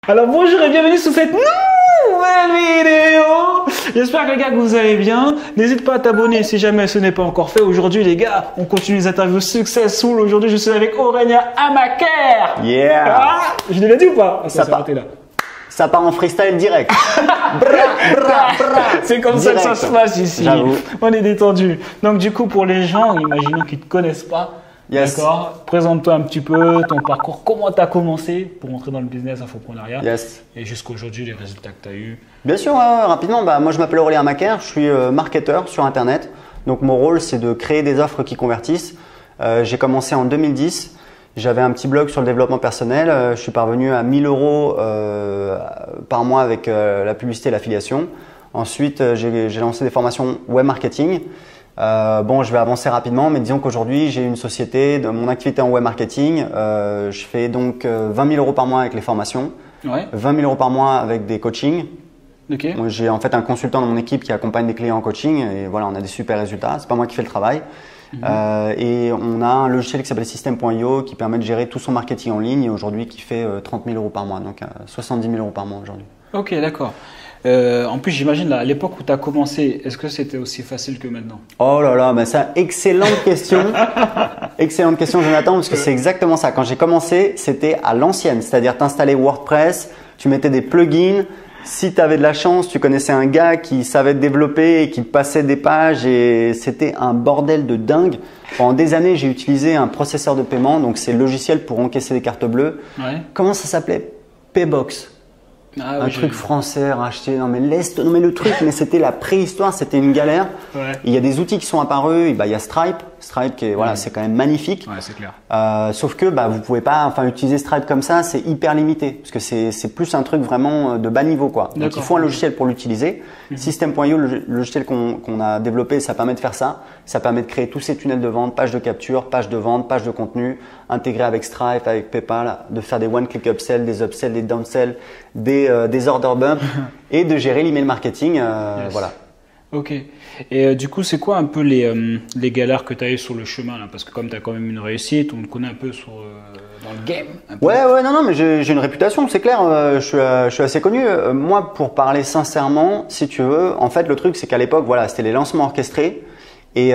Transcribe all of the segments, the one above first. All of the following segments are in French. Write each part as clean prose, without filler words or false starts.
Alors bonjour et bienvenue sur cette nouvelle vidéo. J'espère que les gars que vous allez bien. N'hésite pas à t'abonner si jamais ce n'est pas encore fait. Aujourd'hui les gars, on continue les interviews successful. Aujourd'hui je suis avec Aurélien Amaker. Yeah. Ah, je l'ai dit ou pas? Ça part en freestyle direct. C'est comme ça que ça se passe ici. J'avoue. On est détendu. Donc du coup pour les gens, imaginons qu'ils ne te connaissent pas. Yes. D'accord. Présente-toi un petit peu ton parcours, comment tu as commencé pour entrer dans le business infoprenariat Yes. et jusqu'aujourd'hui les résultats que tu as eus. Bien sûr, rapidement, moi je m'appelle Aurélien Amaker, je suis marketeur sur Internet. Donc mon rôle c'est de créer des offres qui convertissent. J'ai commencé en 2010, j'avais un petit blog sur le développement personnel. Je suis parvenu à 1000 € par mois avec la publicité et l'affiliation. Ensuite, j'ai lancé des formations web marketing. Je vais avancer rapidement, mais disons qu'aujourd'hui, j'ai une société, mon activité en web marketing. Je fais donc 20 000 € par mois avec les formations, Ouais. 20 000 € par mois avec des coachings. Ok. J'ai en fait un consultant dans mon équipe qui accompagne des clients en coaching et voilà, on a des super résultats. C'est pas moi qui fais le travail. Et on a un logiciel qui s'appelle System.io qui permet de gérer tout son marketing en ligne et aujourd'hui qui fait 30 000 € par mois, donc 70 000 € par mois aujourd'hui. Ok, d'accord. En plus, j'imagine à l'époque où tu as commencé, est-ce que c'était aussi facile que maintenant? Oh là là, ça, excellente question. Excellente question, Jonathan, parce que c'est exactement ça. Quand j'ai commencé, c'était à l'ancienne, c'est-à-dire t'installais WordPress, tu mettais des plugins. Si tu avais de la chance, tu connaissais un gars qui savait te développer et qui te passait des pages et c'était un bordel de dingue. Pendant des années, j'ai utilisé un processeur de paiement, donc c'est le logiciel pour encaisser des cartes bleues. Ouais. Comment ça s'appelait? Paybox. Ah, Un oui, truc français racheté. Non mais le truc, mais c'était la préhistoire, c'était une galère. Ouais. Il y a des outils qui sont apparus. Il y a Stripe qui est voilà, c'est quand même magnifique. Ouais, c'est clair. Sauf que vous pouvez pas, utiliser Stripe comme ça, c'est hyper limité parce que c'est plus un truc vraiment de bas niveau quoi. Donc il faut un logiciel pour l'utiliser. System.io, le logiciel qu'on a développé, ça permet de faire ça. Ça permet de créer tous ces tunnels de vente, pages de capture, pages de vente, pages de contenu, intégrés avec Stripe, avec PayPal, de faire des one-click upsell, des upsells, des downsells, des order bumps et de gérer l'email marketing. Yes. Voilà. Ok. Et du coup, c'est quoi un peu les galères que tu as eues sur le chemin là? Parce que comme tu as quand même une réussite, on te connaît un peu dans le game. Un peu. Ouais, non, mais j'ai une réputation, c'est clair. Je suis assez connu. Moi, pour parler sincèrement, si tu veux, en fait, le truc, c'est qu'à l'époque, voilà, c'était les lancements orchestrés. Et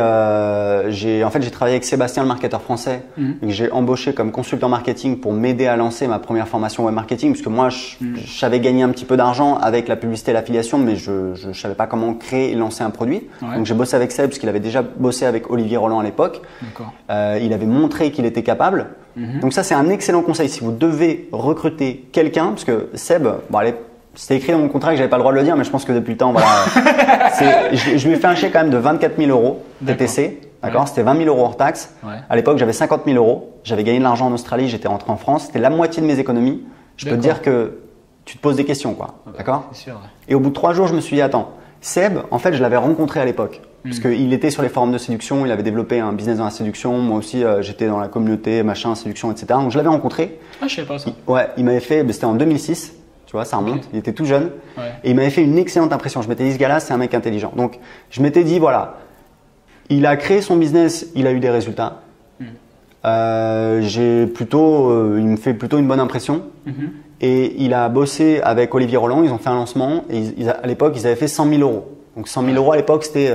j'ai travaillé avec Sébastien, le marketeur français, que j'ai embauché comme consultant marketing pour m'aider à lancer ma première formation web marketing, puisque moi, je savais gagner un petit peu d'argent avec la publicité et l'affiliation, mais je savais pas comment créer et lancer un produit. Ouais. Donc j'ai bossé avec Seb, parce qu'il avait déjà bossé avec Olivier Roland à l'époque. D'accord. Il avait montré qu'il était capable. Donc ça, c'est un excellent conseil. Si vous devez recruter quelqu'un, parce que Seb, c'était écrit dans mon contrat que j'avais pas le droit de le dire, mais je pense que depuis le temps, voilà. Je lui ai fait un chèque quand même de 24 000 € TTC. D'accord. Ouais. C'était 20 000 € hors taxe. Ouais. À l'époque, j'avais 50 000 €. J'avais gagné de l'argent en Australie. J'étais rentré en France. C'était la moitié de mes économies. Je peux te dire que tu te poses des questions, quoi. D'accord. C'est sûr. Ouais. Et au bout de 3 jours, je me suis dit, attends, Seb, en fait, je l'avais rencontré à l'époque. Parce qu'il était sur les forums de séduction, il avait développé un business dans la séduction. Moi aussi, j'étais dans la communauté, machin, séduction, etc. Donc, je l'avais rencontré. Ah, je savais pas ça. Ouais, il m'avait fait, c'était en 2006. Tu vois, ça remonte. Ok. Il était tout jeune. Ouais. Et il m'avait fait une excellente impression. Je m'étais dit, ce gars-là, c'est un mec intelligent. Donc, je m'étais dit, voilà, il a créé son business, il a eu des résultats. Il me fait plutôt une bonne impression. Et il a bossé avec Olivier Roland, ils ont fait un lancement. Et à l'époque, ils avaient fait 100 000 €. Donc 100 000 € à l'époque, c'était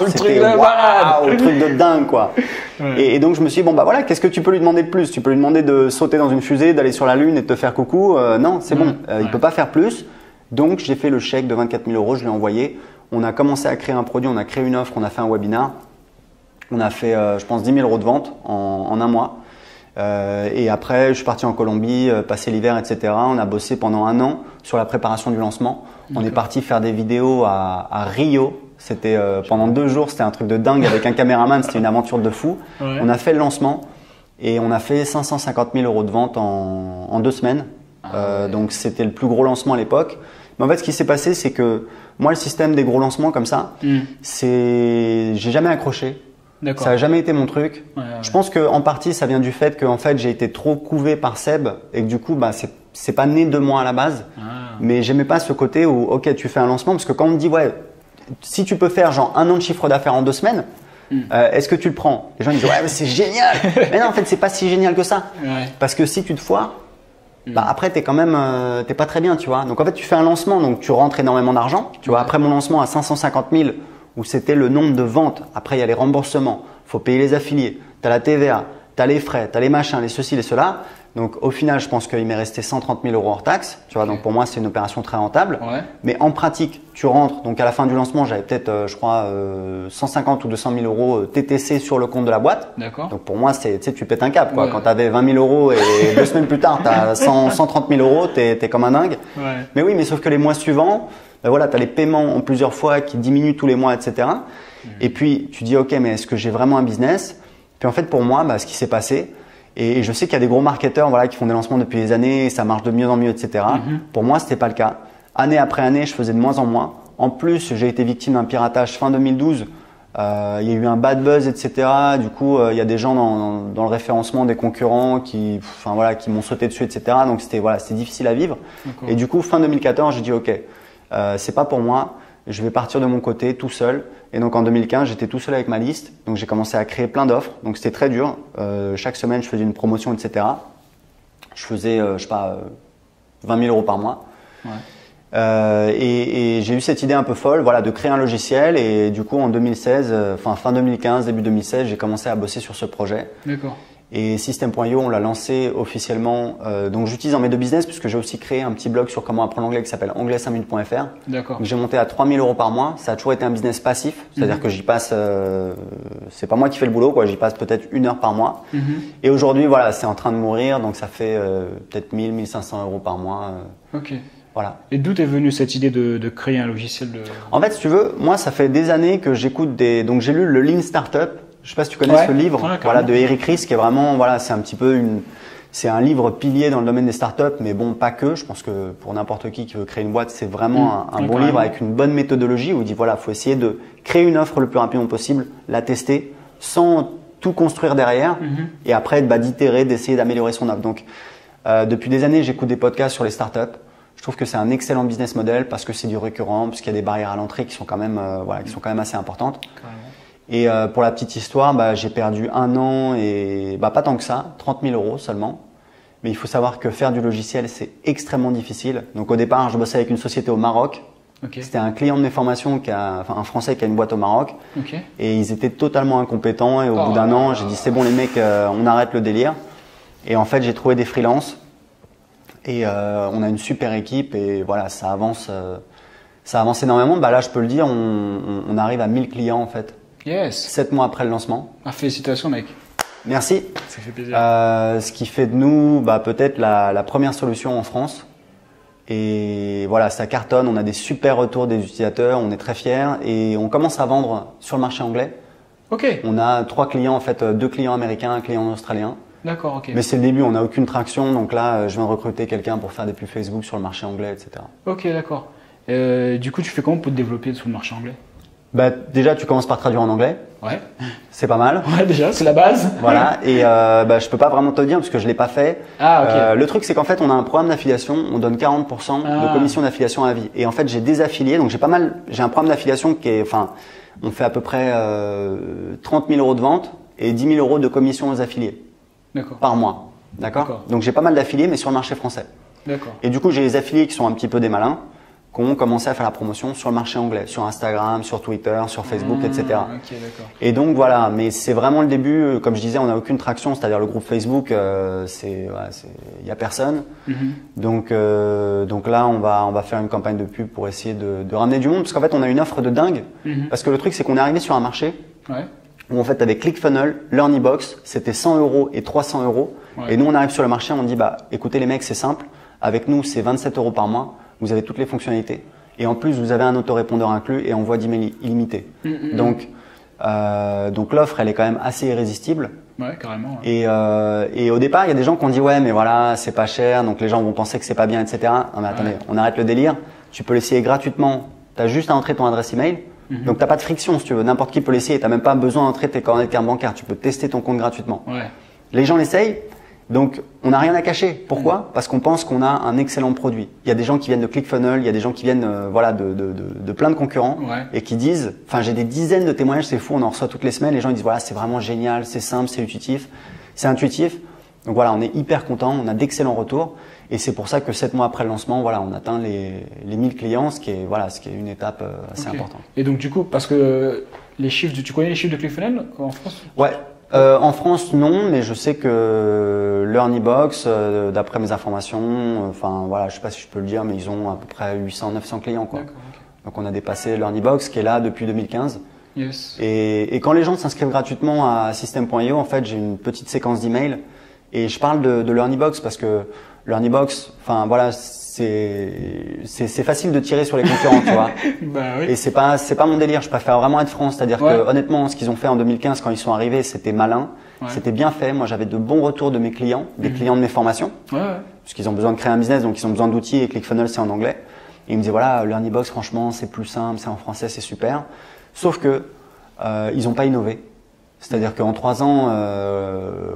Le truc de waouh, malade. le truc de dingue quoi. Ouais. Et donc je me suis dit qu'est-ce que tu peux lui demander de plus? Tu peux lui demander de sauter dans une fusée, d'aller sur la lune et de te faire coucou? Non, c'est bon. Il peut pas faire plus. Donc j'ai fait le chèque de 24 000 €, je l'ai envoyé. On a commencé à créer un produit, on a créé une offre, on a fait un webinar. On a fait, je pense, 10 000 € de vente en un mois. Et après, je suis parti en Colombie, passer l'hiver, etc. On a bossé pendant 1 an sur la préparation du lancement. On est parti faire des vidéos à Rio. C'était pendant 2 jours, c'était un truc de dingue avec un caméraman. C'était une aventure de fou. Ouais. On a fait le lancement et on a fait 550 000 € de vente en 2 semaines. Donc c'était le plus gros lancement à l'époque. Mais en fait, ce qui s'est passé, c'est que moi, le système des gros lancements comme ça, j'ai jamais accroché. D'accord. Ça n'a jamais été mon truc. Ouais. Je pense qu'en partie, ça vient du fait que en fait, j'ai été trop couvé par Seb et que du coup, c'est pas né de moi à la base. Mais j'aimais pas ce côté où, ok, tu fais un lancement parce que quand on me dit, ouais, si tu peux faire genre 1 an de chiffre d'affaires en 2 semaines, est-ce que tu le prends? Les gens disent, ouais, mais c'est génial. Mais non, en fait, c'est pas si génial que ça. Ouais. Parce que si tu te foires, bah après t'es quand même t'es pas très bien, tu vois. Donc en fait tu fais un lancement, donc tu rentres énormément d'argent, tu vois. Après mon lancement à 550 000 où c'était le nombre de ventes, après il y a les remboursements, faut payer les affiliés, t'as la TVA, t'as les frais, t'as les machins, les ceci, les cela. Donc au final je pense qu'il m'est resté 130 000 euros hors taxe, tu vois. Donc pour moi c'est une opération très rentable. Mais en pratique tu rentres, donc à la fin du lancement j'avais peut-être je crois 150 ou 200 000 euros TTC sur le compte de la boîte. Donc pour moi c'est, tu sais, tu pètes un cap quoi. Quand tu avais 20 000 euros et 2 semaines plus tard tu as 130 000 euros, t'es comme un dingue. Mais oui, mais sauf que les mois suivants, ben voilà, tu as les paiements en plusieurs fois qui diminuent tous les mois, etc. Et puis tu dis ok, mais est-ce que j'ai vraiment un business? Puis en fait pour moi, bah, ce qui s'est passé, et je sais qu'il y a des gros marketeurs voilà, qui font des lancements depuis des années, et ça marche de mieux en mieux, etc. Pour moi, c'était pas le cas. Année après année, je faisais de moins en moins. En plus, j'ai été victime d'un piratage fin 2012. Il y a eu un bad buzz, etc. Du coup, il y a des gens dans le référencement des concurrents qui m'ont sauté dessus, etc. Donc c'était difficile à vivre. Et du coup, fin 2014, j'ai dit ok, c'est pas pour moi. Je vais partir de mon côté tout seul. Et donc en 2015, j'étais tout seul avec ma liste. Donc j'ai commencé à créer plein d'offres. Donc c'était très dur. Chaque semaine, je faisais une promotion, etc. Je faisais, 20 000 euros par mois. Et j'ai eu cette idée un peu folle, voilà, de créer un logiciel. Et du coup, en 2016, fin 2015, début 2016, j'ai commencé à bosser sur ce projet. Et System.io, on l'a lancé officiellement. Donc j'utilise dans mes deux business puisque j'ai aussi créé un petit blog sur comment apprendre l'anglais qui s'appelle anglais5minutes.fr. J'ai monté à 3 000 euros par mois. Ça a toujours été un business passif, c'est-à-dire que j'y passe. C'est pas moi qui fais le boulot, quoi. J'y passe peut-être 1 heure par mois. Et aujourd'hui, voilà, c'est en train de mourir, donc ça fait peut-être 1 1 500 euros par mois. Voilà. Et d'où est venue cette idée de créer un logiciel En fait, si tu veux, moi, ça fait des années que j'écoute donc j'ai lu le Lean Startup. Je sais pas si tu connais ce livre, voilà, de Eric Ries, qui est vraiment, voilà, c'est un petit peu c'est un livre pilier dans le domaine des startups, mais bon, pas que. Je pense que pour n'importe qui veut créer une boîte, c'est vraiment un bon livre avec une bonne méthodologie où il dit voilà, faut essayer de créer une offre le plus rapidement possible, la tester, sans tout construire derrière, et après, d'itérer, d'essayer d'améliorer son offre. Donc, depuis des années, j'écoute des podcasts sur les startups. Je trouve que c'est un excellent business model parce que c'est du récurrent, parce qu'il y a des barrières à l'entrée qui sont quand même, assez importantes. Et pour la petite histoire, j'ai perdu 1 an et pas tant que ça, 30 000 euros seulement. Mais il faut savoir que faire du logiciel, c'est extrêmement difficile. Donc au départ, je bossais avec une société au Maroc. C'était un client de mes formations, un Français qui a une boîte au Maroc. Et ils étaient totalement incompétents. Et au bout d'1 an, j'ai dit c'est bon les mecs, on arrête le délire. Et en fait, j'ai trouvé des freelances. Et on a une super équipe et voilà, ça avance énormément. Là, je peux le dire, on arrive à 1000 clients en fait. 7 mois après le lancement. Félicitations mec. Merci. Ça fait plaisir. Ce qui fait de nous peut-être la première solution en France. Et voilà, ça cartonne, on a des super retours des utilisateurs, on est très fiers et on commence à vendre sur le marché anglais. On a 3 clients en fait, 2 clients américains, 1 client australien. Mais c'est le début, on n'a aucune traction, donc là je viens de recruter quelqu'un pour faire des pubs Facebook sur le marché anglais, etc. D'accord. Du coup, tu fais comment pour te développer sur le marché anglais? Déjà, tu commences par traduire en anglais. C'est pas mal. Déjà, c'est la base. Voilà. Et je peux pas vraiment te dire parce que je l'ai pas fait. Le truc, c'est qu'en fait, on a un programme d'affiliation. On donne 40% de commission d'affiliation à vie. Et en fait, j'ai des affiliés. Donc, j'ai un programme d'affiliation qui est, on fait à peu près 30 000 euros de vente et 10 000 euros de commission aux affiliés. Par mois. D'accord. Donc, j'ai pas mal d'affiliés, mais sur le marché français. Et du coup, j'ai les affiliés qui sont un petit peu des malins, qui ont commencé à faire la promotion sur le marché anglais, sur Instagram, sur Twitter, sur Facebook, etc. Et donc voilà, mais c'est vraiment le début. Comme je disais, on n'a aucune traction, c'est-à-dire le groupe Facebook, il y a personne. Donc là, on va faire une campagne de pub pour essayer de ramener du monde, parce qu'en fait, on a une offre de dingue. Parce que le truc, c'est qu'on est arrivé sur un marché où en fait, avec ClickFunnels, LearnyBox, c'était 100 euros et 300 euros. Et nous, on arrive sur le marché, on dit écoutez les mecs, c'est simple. Avec nous, c'est 27 euros par mois. Vous avez toutes les fonctionnalités. Et en plus, vous avez un autorépondeur inclus et envoi d'email illimité. Donc l'offre, elle est quand même assez irrésistible. Carrément. Et au départ, il y a des gens qui ont dit ouais, mais voilà, c'est pas cher, donc les gens vont penser que c'est pas bien, etc. Non mais attendez, on arrête le délire. Tu peux l'essayer gratuitement. Tu as juste à entrer ton adresse email. Donc t'as pas de friction si tu veux. N'importe qui peut l'essayer. T'as même pas besoin d'entrer tes coordonnées de carte bancaire. Tu peux tester ton compte gratuitement. Les gens l'essayent. Donc, on n'a rien à cacher. Pourquoi? Parce qu'on pense qu'on a un excellent produit. Il y a des gens qui viennent de ClickFunnels, il y a des gens qui viennent de plein de concurrents et qui disent, j'ai des dizaines de témoignages, c'est fou, on en reçoit toutes les semaines. Les gens ils disent voilà, c'est vraiment génial, c'est simple, c'est intuitif. Donc voilà, on est hyper content, on a d'excellents retours. Et c'est pour ça que 7 mois après le lancement, voilà, on atteint les 1000 clients, ce qui est une étape assez importante. Et donc du coup, parce que les chiffres, tu connais les chiffres de ClickFunnels en France? Ouais. En France, non, mais je sais que l'Earnybox, d'après mes informations, enfin voilà, je sais pas si je peux le dire, mais ils ont à peu près 800-900 clients, quoi. Donc on a dépassé l'Earnybox qui est là depuis 2015. Yes. Et quand les gens s'inscrivent gratuitement à System.io, en fait, j'ai une petite séquence d'emails et je parle de l'Earnybox parce que l'Earnybox, enfin voilà, c'est facile de tirer sur les concurrents, tu vois. Bah, oui. Et c'est pas mon délire. Je préfère vraiment être franc, c'est-à-dire que honnêtement, ce qu'ils ont fait en 2015 quand ils sont arrivés, c'était malin, c'était bien fait. Moi, j'avais de bons retours de mes clients, des clients de mes formations, puisqu'ils ont besoin de créer un business, donc ils ont besoin d'outils et ClickFunnels c'est en anglais. Et ils me disaient voilà, l'Earnybox, franchement, c'est plus simple, c'est en français, c'est super. Sauf que ils n'ont pas innové. C'est-à-dire qu'en 3 ans,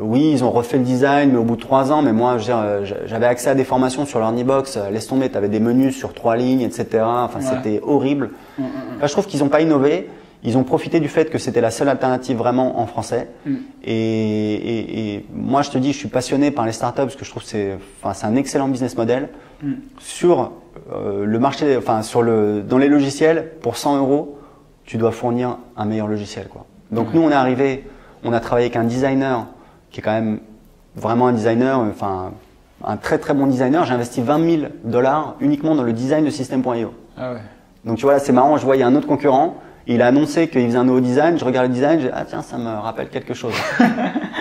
oui, ils ont refait le design, mais au bout de 3 ans, mais moi, j'avais accès à des formations sur l'Earnybox. Laisse tomber, tu avais des menus sur 3 lignes, etc. Enfin, c'était horrible. Là, je trouve qu'ils n'ont pas innové. Ils ont profité du fait que c'était la seule alternative vraiment en français. Et moi, je te dis, je suis passionné par les startups parce que je trouve que c'est un excellent business model. Sur le marché, dans les logiciels, pour 100 €, tu dois fournir un meilleur logiciel, quoi. Donc nous, on est arrivé, on a travaillé avec un designer qui est quand même vraiment un designer, enfin un très très bon designer. J'ai investi 20 000 $ uniquement dans le design de System.io. Ah ouais. Donc tu vois, là c'est marrant, je vois il y a un autre concurrent, il a annoncé qu'il faisait un nouveau design, je regarde le design, je dis ah tiens, ça me rappelle quelque chose.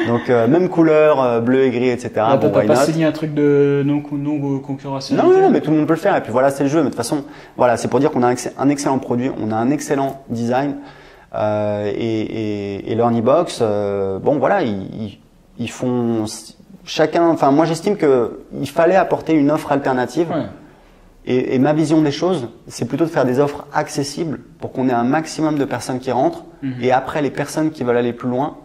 Donc même couleur, bleu et gris, etc. Ah, t'as pas signé un truc de non concurrentiel? Non, mais tout le monde peut le faire. Et puis voilà, c'est le jeu. Mais de toute façon, voilà, c'est pour dire qu'on a un excellent produit, on a un excellent design. Et l'Earnybox, bon voilà, ils font chacun. Enfin, moi j'estime que il fallait apporter une offre alternative. Et ma vision des choses, c'est plutôt de faire des offres accessibles pour qu'on ait un maximum de personnes qui rentrent. Et après, les personnes qui veulent aller plus loin,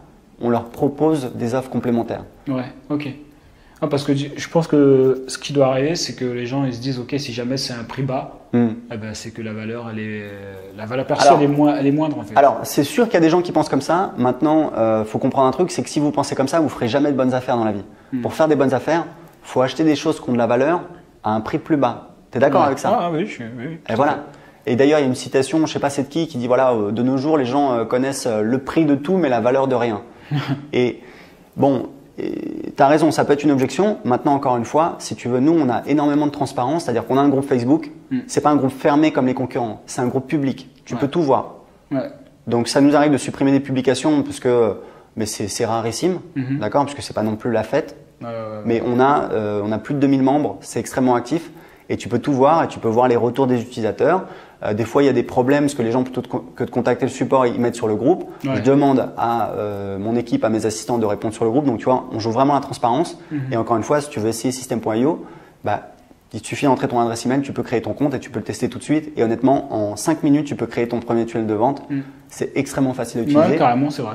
on leur propose des offres complémentaires. Ouais, ok. Ah, parce que je pense que ce qui doit arriver, c'est que les gens ils se disent ok, si jamais c'est un prix bas, eh ben, c'est que la valeur perçue elle est moindre en fait. Alors c'est sûr qu'il y a des gens qui pensent comme ça. Maintenant, faut comprendre un truc, c'est que si vous pensez comme ça, vous ferez jamais de bonnes affaires dans la vie. Pour faire des bonnes affaires, faut acheter des choses qui ont de la valeur à un prix plus bas. T'es d'accord avec ça? Ah oui, oui. Et voilà. Et d'ailleurs, il y a une citation, je sais pas c'est de qui dit voilà, de nos jours, les gens connaissent le prix de tout, mais la valeur de rien. Et bon. Tu as raison, ça peut être une objection. Maintenant, encore une fois, si tu veux, nous, on a énormément de transparence, c'est-à-dire qu'on a un groupe Facebook. C'est pas un groupe fermé comme les concurrents, c'est un groupe public. Tu peux tout voir. Donc, ça nous arrive de supprimer des publications parce que, mais c'est rarissime, d'accord, parce que c'est pas non plus la fête. Mais on a plus de 2000 membres, c'est extrêmement actif. Et tu peux tout voir et tu peux voir les retours des utilisateurs. Des fois, il y a des problèmes parce que les gens, plutôt que de contacter le support, ils mettent sur le groupe. Je demande à mon équipe, à mes assistants de répondre sur le groupe. Donc, tu vois, on joue vraiment la transparence. Et encore une fois, si tu veux essayer System.io, bah, il suffit d'entrer ton adresse email, tu peux créer ton compte et tu peux le tester tout de suite. Et honnêtement, en 5 minutes, tu peux créer ton premier tunnel de vente. C'est extrêmement facile à utiliser. Ouais, carrément, c'est vrai.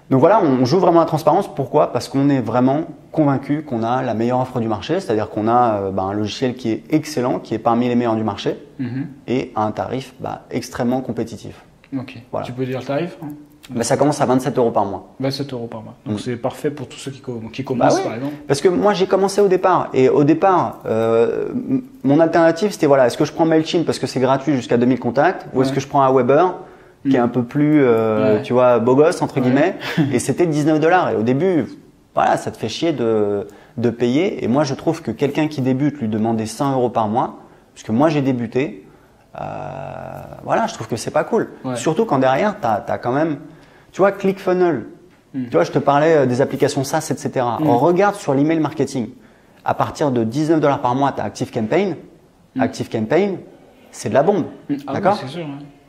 Donc voilà, on joue vraiment la transparence. Pourquoi? Parce qu'on est vraiment convaincu qu'on a la meilleure offre du marché, c'est-à-dire qu'on a un logiciel qui est excellent, qui est parmi les meilleurs du marché et à un tarif extrêmement compétitif. Ok. Voilà. Tu peux dire le tarif? Ça commence à 27 € par mois. 27 € par mois. Donc c'est parfait pour tous ceux qui commencent par exemple. Parce que moi j'ai commencé au départ et au départ mon alternative c'était voilà, est-ce que je prends Mailchimp parce que c'est gratuit jusqu'à 2000 contacts ou est-ce que je prends Aweber qui est un peu plus, tu vois, beau gosse, entre guillemets, et c'était 19 $. Et au début, voilà, ça te fait chier de payer. Et moi, je trouve que quelqu'un qui débute, lui demander 100 € par mois, puisque moi, j'ai débuté, voilà, je trouve que c'est pas cool. Surtout quand derrière, t'as quand même, tu vois, ClickFunnels. Tu vois, je te parlais des applications SaaS, etc. On regarde sur l'email marketing. À partir de 19 $ par mois, t'as ActiveCampaign. ActiveCampaign, c'est de la bombe. D'accord? C'est sûr,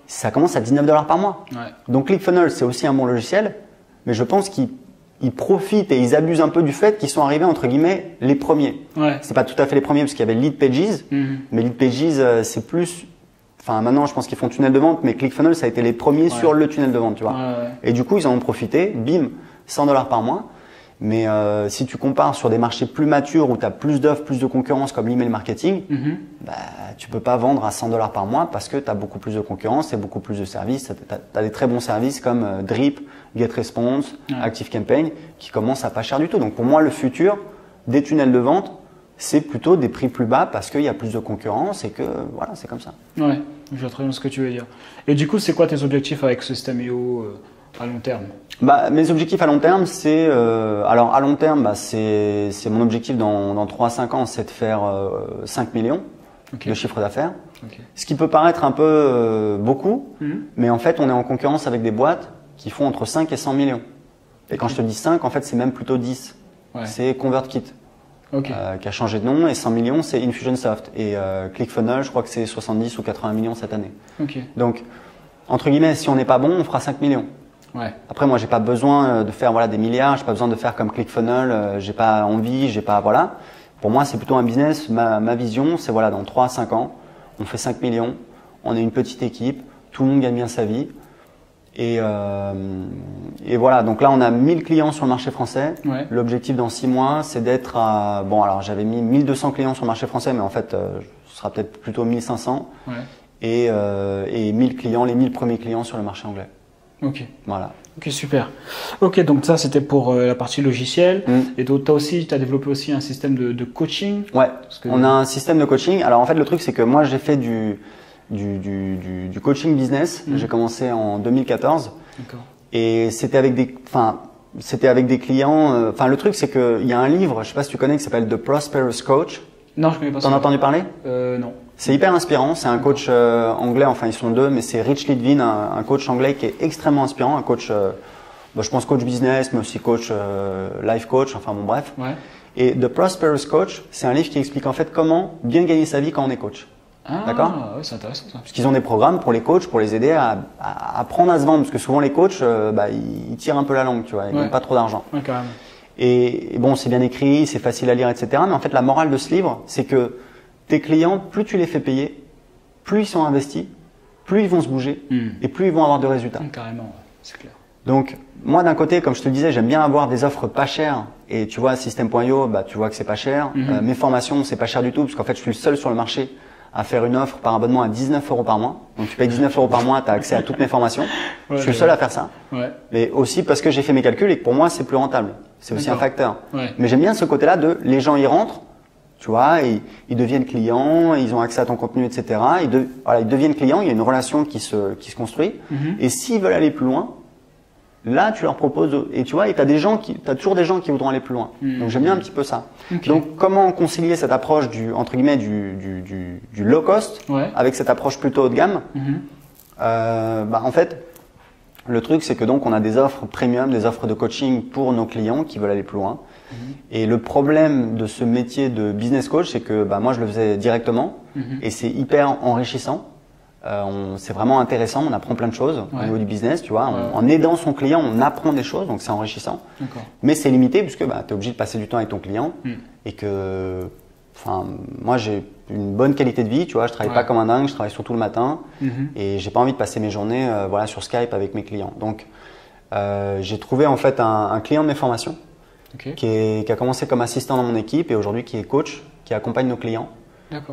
ça commence à 19 $ par mois. Donc ClickFunnels, c'est aussi un bon logiciel, mais je pense qu'ils profitent et ils abusent un peu du fait qu'ils sont arrivés entre guillemets les premiers. C'est pas tout à fait les premiers parce qu'il y avait Leadpages, mais Leadpages c'est plus. Enfin maintenant, je pense qu'ils font tunnel de vente, mais ClickFunnels ça a été les premiers sur le tunnel de vente, tu vois. Et du coup, ils en ont profité. Bim, 100 $ par mois. Mais si tu compares sur des marchés plus matures où tu as plus d'offres, plus de concurrence comme l'email marketing, tu peux pas vendre à 100 $ par mois parce que tu as beaucoup plus de concurrence et beaucoup plus de services. Tu as des très bons services comme Drip, GetResponse, ActiveCampaign qui commencent à pas cher du tout. Donc pour moi, le futur des tunnels de vente, c'est plutôt des prix plus bas parce qu'il y a plus de concurrence et que voilà, c'est comme ça. Ouais, je vois très bien ce que tu veux dire. Et du coup, c'est quoi tes objectifs avec ce System.io à long terme? Mes objectifs à long terme, c'est alors à long terme, c'est mon objectif dans 3 à 5 ans, c'est de faire 5 millions de chiffre d'affaires. Ce qui peut paraître un peu beaucoup, mais en fait, on est en concurrence avec des boîtes qui font entre 5 et 100 millions. Et quand je te dis 5, en fait, c'est même plutôt 10. C'est ConvertKit. Qui a changé de nom, et 100 millions c'est Infusionsoft, et ClickFunnels je crois que c'est 70 ou 80 millions cette année. Donc entre guillemets, si on n'est pas bon, on fera 5 millions. Après moi j'ai pas besoin de faire des milliards, j'ai pas besoin de faire comme ClickFunnels, j'ai pas envie, j'ai pas voilà. Pour moi c'est plutôt un business, ma vision c'est dans 3 à 5 ans, on fait 5 millions, on est une petite équipe, tout le monde gagne bien sa vie. Et voilà, donc là on a 1000 clients sur le marché français. L'objectif dans 6 mois, c'est d'être à... Bon, alors j'avais mis 1200 clients sur le marché français, mais en fait, ce sera peut-être plutôt 1500. Et 1000 clients, les 1000 premiers clients sur le marché anglais. Voilà. Ok, super. Ok, donc ça c'était pour la partie logicielle. Et tu as développé aussi un système de coaching. Ouais, on a un système de coaching. Alors en fait, le truc c'est que moi j'ai fait du coaching business. J'ai commencé en 2014 et c'était avec des clients. Enfin, le truc c'est qu'il y a un livre, je sais pas si tu connais, qui s'appelle The Prosperous Coach. Non, je connais pas ça. T'en as entendu parler? Non. C'est hyper inspirant. C'est un coach anglais. Enfin, ils sont deux, mais c'est Rich Litvin, un coach anglais qui est extrêmement inspirant. Un coach, je pense coach business, mais aussi coach life coach. Enfin bon, bref. Et The Prosperous Coach, c'est un livre qui explique en fait comment bien gagner sa vie quand on est coach. D'accord ? C'est intéressant ça. Parce qu'ils ont des programmes pour les coachs, pour les aider à apprendre à se vendre. Parce que souvent les coachs, ils tirent un peu la langue, tu vois, ils gagnent pas trop d'argent. Carrément. Et bon, c'est bien écrit, c'est facile à lire, etc. Mais en fait, la morale de ce livre, c'est que tes clients, plus tu les fais payer, plus ils sont investis, plus ils vont se bouger et plus ils vont avoir de résultats. Carrément, c'est clair. Donc, moi d'un côté, comme je te disais, j'aime bien avoir des offres pas chères. Et tu vois, System.io, tu vois que c'est pas cher. Mes formations, c'est pas cher du tout, parce qu'en fait, je suis le seul sur le marché à faire une offre par abonnement à 19 € par mois. Donc tu payes 19 € par mois, tu as accès à toutes mes formations. Je suis le seul à faire ça. Mais aussi parce que j'ai fait mes calculs et que pour moi c'est plus rentable. C'est aussi un facteur. Mais j'aime bien ce côté-là de les gens y rentrent, tu vois, ils deviennent clients, ils ont accès à ton contenu, etc. Ils deviennent clients, il y a une relation qui se construit. Et s'ils veulent aller plus loin, là tu leur proposes, et tu vois, et t'as toujours des gens qui voudront aller plus loin. Donc j'aime bien un petit peu ça. Donc comment concilier cette approche entre guillemets du low cost avec cette approche plutôt haut de gamme? En fait, le truc c'est que donc on a des offres premium, des offres de coaching pour nos clients qui veulent aller plus loin. Et le problème de ce métier de business coach, c'est que moi je le faisais directement et c'est hyper enrichissant. C'est vraiment intéressant, on apprend plein de choses au niveau du business, tu vois. En aidant son client, on apprend des choses, donc c'est enrichissant. Mais c'est limité puisque tu es obligé de passer du temps avec ton client et que, moi j'ai une bonne qualité de vie, tu vois. Je travaille pas comme un dingue, je travaille surtout le matin et j'ai pas envie de passer mes journées sur Skype avec mes clients. Donc j'ai trouvé en fait un client de mes formations qui a commencé comme assistant dans mon équipe et aujourd'hui qui est coach, qui accompagne nos clients.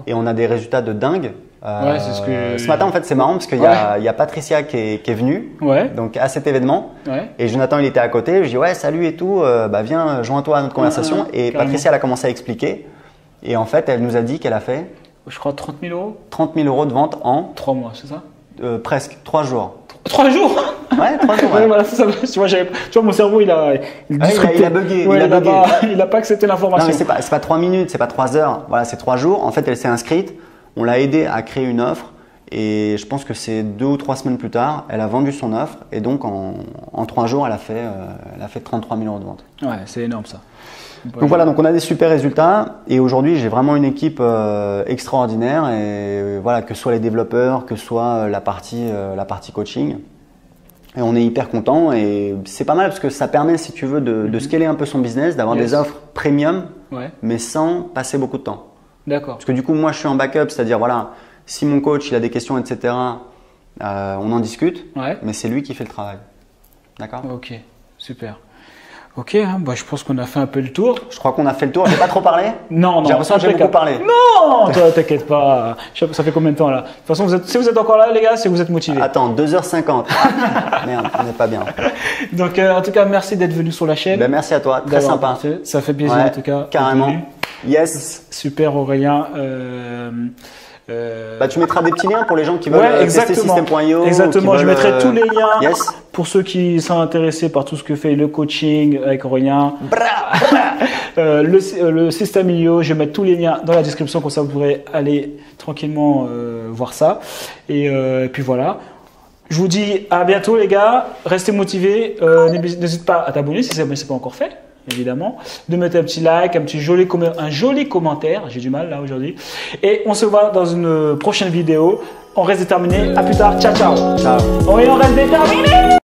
Et on a des résultats de dingue. Ce matin, en fait, c'est marrant parce qu'il y a Patricia qui est venue donc à cet événement. Et Jonathan, il était à côté. Je dis ouais, salut et tout. Viens, joins-toi à notre conversation. Et Patricia, elle a commencé à expliquer. Et en fait, elle nous a dit qu'elle a fait, je crois, 30 000 €. 30 000 € de vente en 3 mois, c'est ça? Presque 3 jours. 3 jours? Ouais, 3 jours. Voilà, tu vois, mon cerveau, il a bugué. Il a pas accepté l'information. Non, mais c'est pas 3 minutes, c'est pas 3 heures. Voilà, c'est 3 jours. En fait, elle s'est inscrite. On l'a aidée à créer une offre. Et je pense que c'est 2 ou 3 semaines plus tard, elle a vendu son offre. Et donc, en 3 jours, elle a fait 33 000 € de vente. Ouais, c'est énorme ça. Donc voilà, donc on a des super résultats. Et aujourd'hui, j'ai vraiment une équipe extraordinaire. Et voilà, que ce soit les développeurs, que ce soit la partie coaching. Et on est hyper content et c'est pas mal parce que ça permet, si tu veux, de scaler un peu son business, d'avoir des offres premium, mais sans passer beaucoup de temps. D'accord. Parce que du coup, moi, je suis en backup, c'est-à-dire voilà, si mon coach il a des questions, etc., on en discute, mais c'est lui qui fait le travail. D'accord ? Ok, super. Ok, je pense qu'on a fait un peu le tour. Je crois qu'on a fait le tour. J'ai pas trop parlé ? Non. J'ai l'impression que j'ai beaucoup parlé. Non, toi, t'inquiète pas. Ça fait combien de temps là ? De toute façon, si vous êtes encore là, les gars, c'est que vous êtes motivés. Attends, 2h50. Merde, on n'est pas bien. Donc, en tout cas, merci d'être venu sur la chaîne. Merci à toi. Très sympa. Ça fait plaisir en tout cas. Carrément. Yes. Super Aurélien. Bah, tu mettras des petits liens pour les gens qui veulent tester System.io. Exactement, je mettrai tous les liens yes. pour ceux qui sont intéressés par tout ce que fait le coaching avec Aurélien. Le System.io, je vais mettre tous les liens dans la description, comme ça vous pourrez aller tranquillement voir ça. Et puis voilà. Je vous dis à bientôt les gars, restez motivés, n'hésite pas à t'abonner si ce n'est pas encore fait. Évidemment, de mettre un petit like, un joli commentaire, j'ai du mal là aujourd'hui. Et on se voit dans une prochaine vidéo. On reste déterminé. À plus tard. Ciao, ciao. Ciao. On reste déterminé.